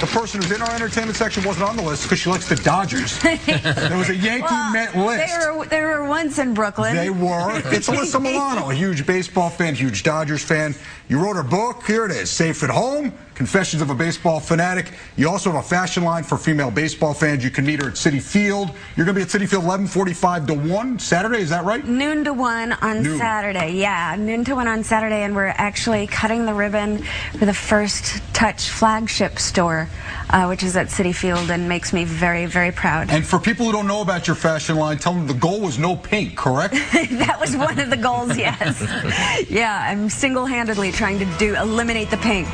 the person who's in our entertainment section wasn't on the list because she likes the Dodgers. There was a Yankee Met list. They were once in Brooklyn. They were. It's Alyssa Milano, a huge baseball fan, huge Dodgers fan. You wrote her book. Here it is, Safe at Home, Confessions of a Baseball Fanatic. You also have a fashion line for female baseball fans. You can meet her at Citi Field. You're going to be at Citi Field 11:45 to 1 Saturday, is that right? Noon to 1 on Saturday, yeah. Noon to 1 on Saturday, and we're actually cutting the ribbon for the First Touch flagship store, which is at Citi Field, and makes me very, very proud. And for people who don't know about your fashion line, tell them the goal was no pink, correct? That was one of the goals, yes. Yeah, I'm single-handedly trying to eliminate the pink.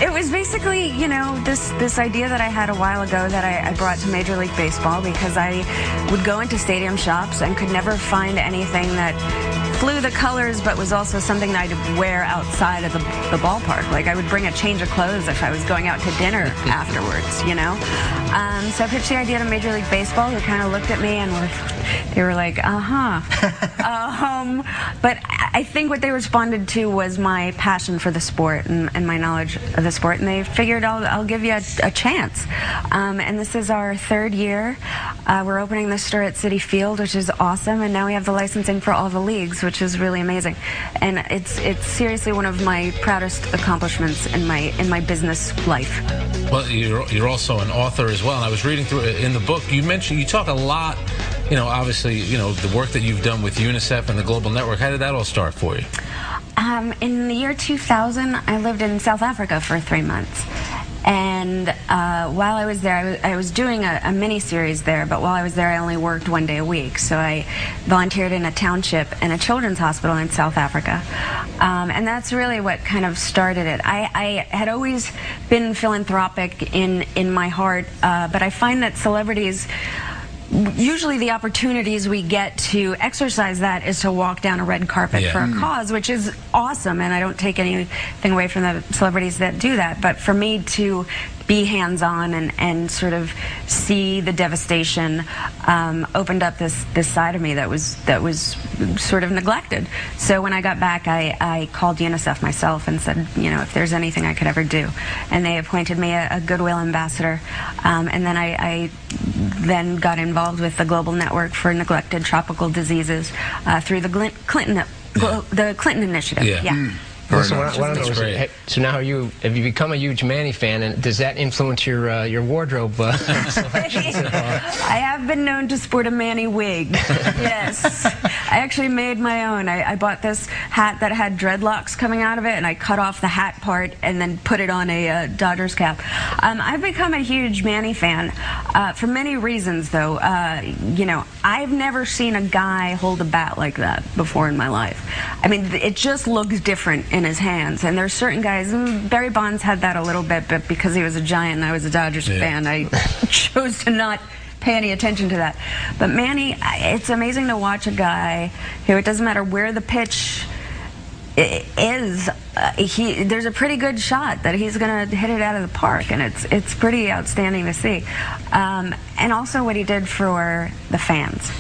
It was basically, you know, this idea that I had a while ago that I brought to Major League Baseball, because I would go into stadium shops and could never find anything that flew the colors, but was also something that I'd wear outside of the ballpark. Like, I would bring a change of clothes if I was going out to dinner afterwards, you know? So I pitched the idea to Major League Baseball, who kind of looked at me and they were like, but I think what they responded to was my passion for the sport and my knowledge of the sport, and they figured I'll give you a chance. And this is our third year. We're opening the store at Citi Field, which is awesome, and now we have the licensing for all the leagues, which is really amazing. And it's seriously one of my proudest accomplishments in my business life. Well, you're also an author as well, and I was reading through it in the book. You talk a lot, you know, obviously, you know, the work that you've done with UNICEF and the Global Network. How did that all start for you? In the year 2000, I lived in South Africa for 3 months. And while I was there, I was doing a mini-series there, but while I was there, I only worked 1 day a week. So I volunteered in a township and a children's hospital in South Africa. And that's really what kind of started it. I had always been philanthropic in my heart, but I find that celebrities, usually the opportunities we get to exercise that is to walk down a red carpet for a cause, which is awesome, and I don't take anything away from the celebrities that do that. But for me to be hands-on and sort of see the devastation opened up this side of me that was sort of neglected. So when I got back, I called UNICEF myself and said, you know, if there's anything I could ever do. And they appointed me a Goodwill ambassador. And then I then got involved with the Global Network for Neglected Tropical Diseases through the Clinton Initiative. Yeah. So now have you become a huge Manny fan, and does that influence your wardrobe selections at all? I have been known to sport a Manny wig. Yes, I actually made my own. I bought this hat that had dreadlocks coming out of it, and I cut off the hat part and then put it on a Dodgers cap. I've become a huge Manny fan for many reasons, though. You know, I've never seen a guy hold a bat like that before in my life. I mean, it just looks different in his hands, and there's certain guys, Barry Bonds had that a little bit, but because he was a Giant and I was a Dodgers fan, I chose to not pay any attention to that. But Manny, it's amazing to watch a guy who, it doesn't matter where the pitch is, there's a pretty good shot that he's going to hit it out of the park, and it's pretty outstanding to see. And also what he did for the fans.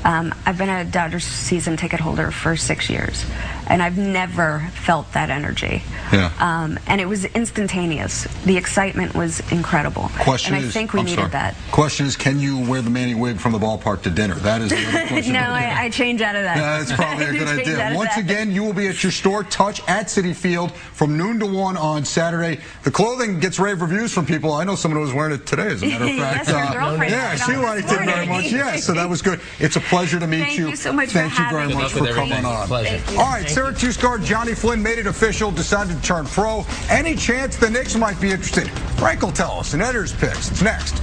I've been a Dodgers season ticket holder for 6 years, and I've never felt that energy. Yeah. And it was instantaneous. The excitement was incredible. Question and I think we needed that. Question is, can you wear the Manny wig from the ballpark to dinner? That is the other question. No, I change out of that. Yeah, that's probably a good idea. Once again, you will be at your store, Touch, at Citi Field from noon to 1 on Saturday. The clothing gets rave reviews from people. I know someone who was wearing it today, as a matter of fact. Yes, your girlfriend. Yeah, she liked it very much. Yes, so that was good. It's a pleasure to meet Thank you. you so much Thank for you very much for coming on. Pleasure. All right, Syracuse guard Johnny Flynn made it official, decided to turn pro. Any chance the Knicks might be interested? Frank will tell us in Editor's Picks. It's next.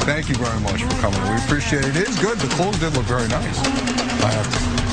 Thank you very much for coming. We appreciate it. It is good. The clothes did look very nice. I have to.